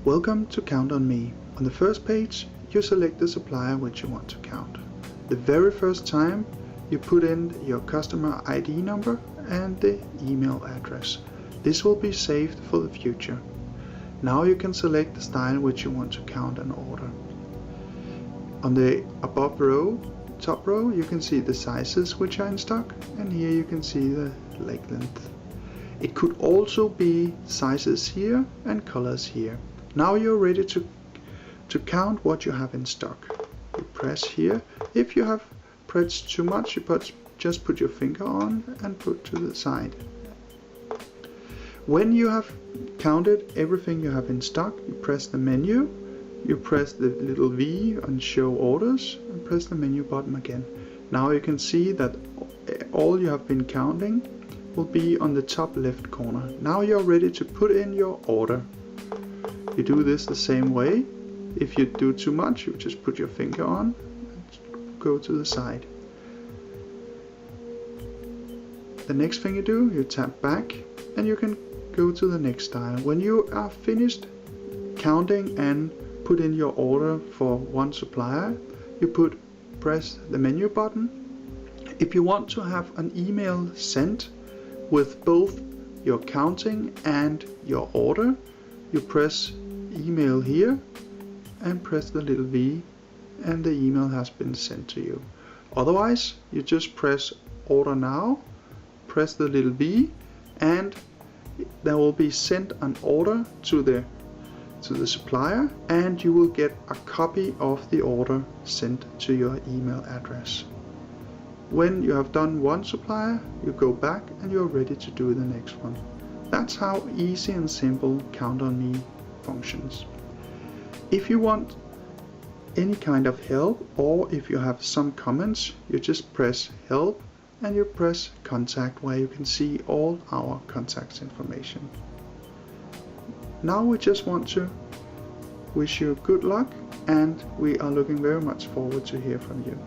Welcome to Count on Me. On the first page, you select the supplier which you want to count. The very first time, you put in your customer ID number and the email address. This will be saved for the future. Now you can select the style which you want to count and order. On the above row, top row, you can see the sizes which are in stock, and here you can see the leg length. It could also be sizes here and colors here. Now you're ready to count what you have in stock. You press here. If you have pressed too much, you just put your finger on and put to the side. When you have counted everything you have in stock, you press the menu, you press the little V on show orders and press the menu button again. Now you can see that all you have been counting will be on the top left corner. Now you're ready to put in your order. You do this the same way. If you do too much, you just put your finger on and go to the side. The next thing you do, you tap back and you can go to the next style. When you are finished counting and put in your order for one supplier, you press the menu button. If you want to have an email sent with both your counting and your order, you press email here and press the little V, and the email has been sent to you. Otherwise, you just press order now, press the little V, and there will be sent an order to the supplier, and you will get a copy of the order sent to your email address. When you have done one supplier, you go back and you're ready to do the next one. That's how easy and simple Count on Me functions. If you want any kind of help, or if you have some comments, you just press help and you press contact, where you can see all our contact information. Now we just want to wish you good luck, and we are looking very much forward to hear from you.